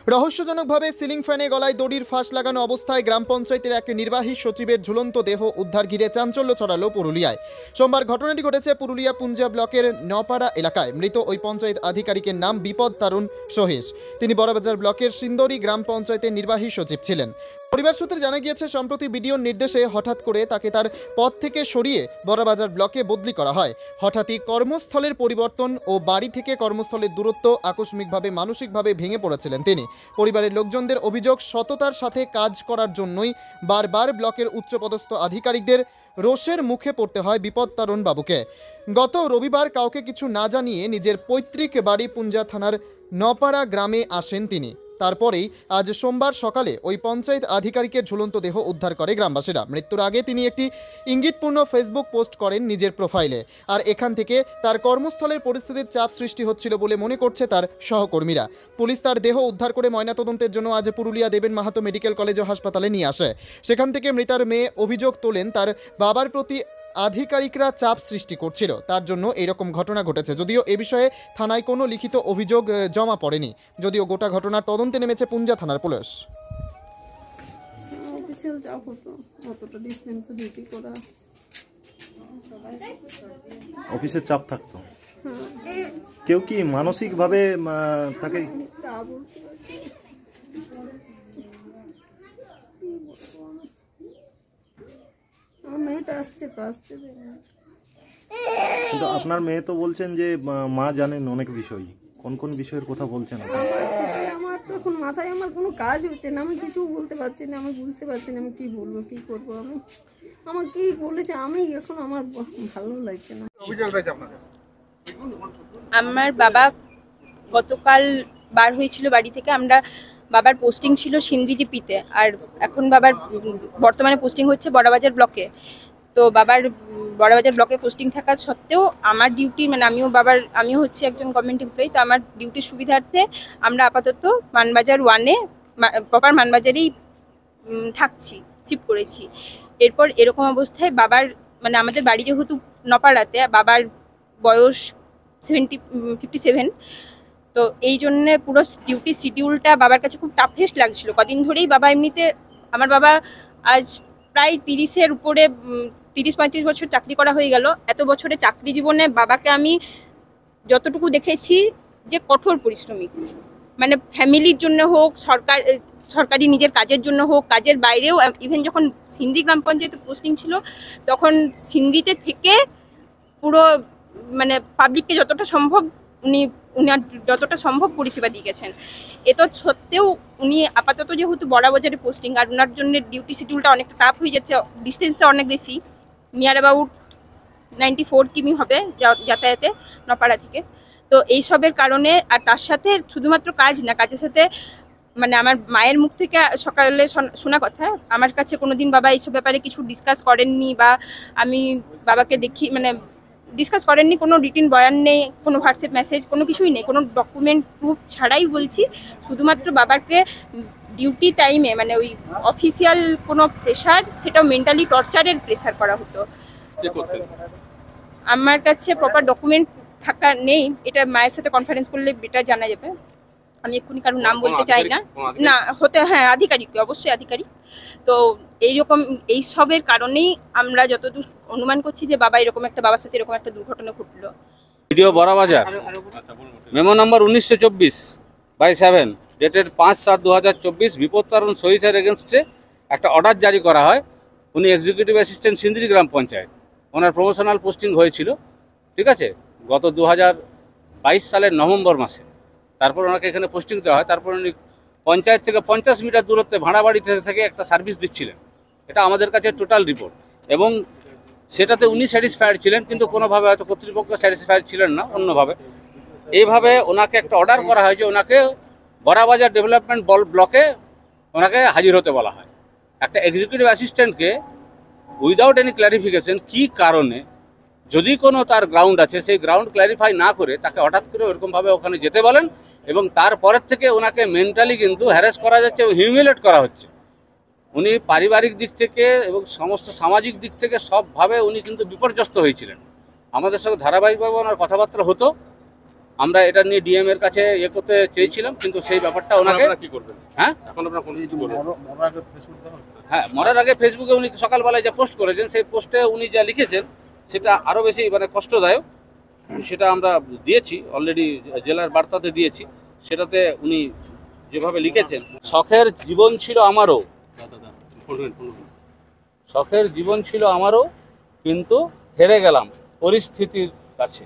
রহস্যজনকভাবে ceiling ফ্যানে গলায় দড়ির ফাঁস লাগানো অবস্থায় গ্রাম পঞ্চায়েতের এক নির্বাহী সচিবের ঝুলন্ত দেহ উদ্ধার ঘিরে চাঞ্চল্য ছড়ালো পুরুলিয়ায়। সোমবার ঘটনাটি ঘটেছে পুরুলিয়া পুঞ্জা ব্লকের নপাড়া এলাকায়। মৃত ওই পঞ্চায়েত আধিকারিকের নাম বিপদ তারুণ সহেশ। তিনি বড়বাজার ব্লকের সিন্দরি গ্রাম পঞ্চায়েতের নির্বাহী সচিব ছিলেন। পরিবার সূত্রে জানা গিয়েছে, সম্প্রতি বিডিওর নির্দেশে হঠাৎ করে তাকে তার পদ থেকে সরিয়ে বড়বাজার ব্লকে বদলি করা হয়। হঠাৎই কর্মস্থলের পরিবর্তন ও বাড়ি থেকে কর্মস্থলের দূরত্ব আকস্মিকভাবে মানসিকভাবে ভেঙে পড়েছিলেন তিনি। পরিবারের লোকজনদের অভিযোগ, সততার সাথে কাজ করার জন্যই বারবার ব্লকের উচ্চপদস্থ আধিকারিকদের রোষের মুখে পড়তে হয় বিপদ তারুণ বাবুকে। গত রবিবার কাউকে কিছু না জানিয়ে নিজের পৈতৃক বাড়ি পুঞ্জা থানার নপাড়া গ্রামে আসেন তিনি। তারপরেই আজ সোমবার সকালে ওই পঞ্চায়েত আধিকারিকের ঝুলন্ত দেহ উদ্ধার করে গ্রামবাসীরা। মৃত্যুর আগে তিনি একটি ইঙ্গিতপূর্ণ ফেসবুক পোস্ট করেন নিজের প্রোফাইলে। আর এখান থেকে তার কর্মস্থলের পরিস্থিতির চাপ সৃষ্টি হচ্ছিল বলে মনে করছে তার সহকর্মীরা। পুলিশ তার দেহ উদ্ধার করে ময়নাতদন্তের জন্য আজ পুরুলিয়া দেবেন মাহাতো মেডিকেল কলেজ ও হাসপাতালে নিয়ে আসে। সেখান থেকে মৃতার মেয়ে অভিযোগ তোলেন তার বাবার প্রতি আধিকারিকরা চাপ সৃষ্টি করছিল, তার জন্য এরকম ঘটনা ঘটেছে। যদিও এ বিষয়ে থানায় কোনো লিখিত অভিযোগ জমা পড়েনি। যদিও গোটা ঘটনার তদন্তে নেমেছে পুঞ্জা থানার পুলিশ। অফিসের চাপ থাকতো, কেউ কি মানসিকভাবে তাকে কিন্তু আপনার মেয়ে তো বলছেন যে মা জানেন অনেক বিষয়। কোন কোন বিষয়ের কথা বলছেন? আমার তো এখন মাথায় আমার কোনো কাজ হচ্ছে না, আমি কিছু বলতে পারছি না, আমি বুঝতে পারছি না আমি কি বলবো কি করবো। আমি আমার কি বলেছে আমি এখন আমার ভালো লাগছে না। আমার বাবা গতকাল বার হয়েছিল বাড়ি থেকে। বাবার পোস্টিং ছিল সিন্দ্রিজিপিতে, আর এখন বাবার বর্তমানে পোস্টিং হচ্ছে বড়বাজার ব্লকে। তো বাবার বড়বাজার ব্লকে পোস্টিং থাকা সত্ত্বেও আমার ডিউটি আমিও হচ্ছে একজন গভর্নমেন্ট এমপ্লয়ি। তো আমার ডিউটির সুবিধার্থে আমরা আপাতত মানবাজার 1-এ প্রপার মানবাজারেই থাকছি, শিফট করেছি। এরপর এরকম অবস্থায় বাবার আমাদের বাড়ি যেহেতু নপাড়াতে, বাবার বয়স 57, তো এই জন্য পুরো ডিউটি শিডিউলটা বাবার কাছে খুব টাফেস্ট লাগছিল কদিন ধরেই। আমার বাবা আজ প্রায় 30-এর উপরে 30-35 বছর চাকরি করা হয়ে গেল। এত বছরে চাকরি জীবনে বাবাকে আমি যতটুকু দেখেছি যে কঠোর পরিশ্রমিক, ফ্যামিলির জন্য হোক, সরকারি নিজের কাজের জন্য হোক, কাজের বাইরেও। ইভেন যখন সিন্দি গ্রাম পঞ্চায়েতে পোস্টিং ছিল তখন সিন্দিতে থেকে পুরো পাবলিককে যতটা সম্ভব উনি যতটা সম্ভব পরিষেবা দিয়ে গেছেন। এত সত্ত্বেও উনি আপাতত যেহেতু বড়বাজারে পোস্টিং, আর ওনার জন্য ডিউটি শিডিউলটা অনেকটা টাফ হয়ে যাচ্ছে, ডিস্টেন্সটা অনেক বেশি, নিয়ার অ্যাবাউট 94 কিমি হবে যাতায়াতে নপাড়া থেকে। তো এইসবের কারণে, আর তার সাথে শুধুমাত্র কাজ না, কাজের সাথে আমার মায়ের মুখ থেকে সকালে শোনা কথা, আমার কাছে কোনোদিন বাবা এইসব ব্যাপারে কিছু ডিসকাস করেননি, বা আমি বাবাকে দেখি ডিসকাস করেননি। কোনো রিটিন বয়ান নেই, কোনো হোয়াটসঅ্যাপ মেসেজ, কোনো কিছুই নেই, কোনো ডকুমেন্ট প্রুফ ছাড়াই বলছি। শুধুমাত্র বাবাকে ডিউটি টাইমে ওই অফিসিয়াল কোনো প্রেশার, সেটাও মেন্টালি টর্চারের প্রেশার করা হতো। আমার কাছে প্রপার ডকুমেন্ট থাকা নেই, এটা মায়ের সাথে কনফারেন্স করলে বেটার জানা যাবে। আমি এক্ষুনি কারোর নাম বলতে চাই না, হ্যাঁ আধিকারিক, অবশ্যই আধিকারিক। তো এইসবের কারণেই আমরা যতদূর অনুমান করছি যে বাবার সাথে এরকম একটা দুর্ঘটনা ঘটলো। Video Burrabazar memo number 1924/7 dated 5/7/2024 বিপদ তারুণ সহিসের এগেনস্টে একটা অর্ডার জারি করা হয়। উনি এক্সিকিউটিভ অ্যাসিস্ট্যান্ট সিন্দ্রি গ্রাম পঞ্চায়েত, ওনার প্রমোশনাল পোস্টিং হয়েছিল, ঠিক আছে, গত 2022 সালের নভেম্বর মাসে। তারপর ওনাকে এখানে পোস্টিং দেওয়া হয়। তারপর উনি পঞ্চায়েত থেকে 50 মিটার দূরত্বে ভাড়া বাড়িতে থেকে একটা সার্ভিস দিচ্ছিলেন। এটা আমাদের কাছে টোটাল রিপোর্ট, এবং সেটাতে উনি স্যাটিসফাইড ছিলেন, কিন্তু কোনোভাবে হয়তো কর্তৃপক্ষ স্যাটিসফাইড ছিলেন না অন্যভাবে। এইভাবে ওনাকে একটা অর্ডার করা হয় যে ওনাকে বড়বাজার ডেভেলপমেন্ট ব্লকে ওনাকে হাজির হতে বলা হয়। একটা এক্সিকিউটিভ অ্যাসিস্ট্যান্টকে উইদাউট এনি ক্ল্যারিফিকেশন, কী কারণে, যদি কোনো তার গ্রাউন্ড আছে, সেই গ্রাউন্ড ক্ল্যারিফাই না করে তাকে হঠাৎ করে ওরকমভাবে ওখানে যেতে বলেন, এবং তারপরের থেকে ওনাকে মেন্টালি কিন্তু হ্যারাস করা যাচ্ছে এবং হিউমিলেট করা হচ্ছে। উনি পারিবারিক দিক থেকে এবং সমস্ত সামাজিক দিক থেকে সবভাবে উনি কিন্তু বিপর্যস্ত হয়েছিলেন। আমাদের সঙ্গে ধারাবাহিকভাবে ওনার কথাবার্তা হতো, আমরা এটা নিয়ে ডিএম এর কাছে করতে চেয়েছিলাম, কিন্তু সেই ব্যাপারটা ওনাকে কি করবেন হ্যাঁ এখন আপনারা কোনো কিছু করবেন? হ্যাঁ মরার আগে ফেসবুকে উনি সকালবেলায় যা পোস্ট করেছেন, সেই পোস্টে উনি যা লিখেছেন সেটা আরও বেশি কষ্টদায়ক। সেটা আমরা দিয়েছি অলরেডি, জেলার বার্তাতে দিয়েছি। সেটাতে উনি যেভাবে লিখেছেন, শখের জীবন ছিল আমারও, শখের জীবন ছিল আমারও, কিন্তু হেরে গেলাম পরিস্থিতির কাছে।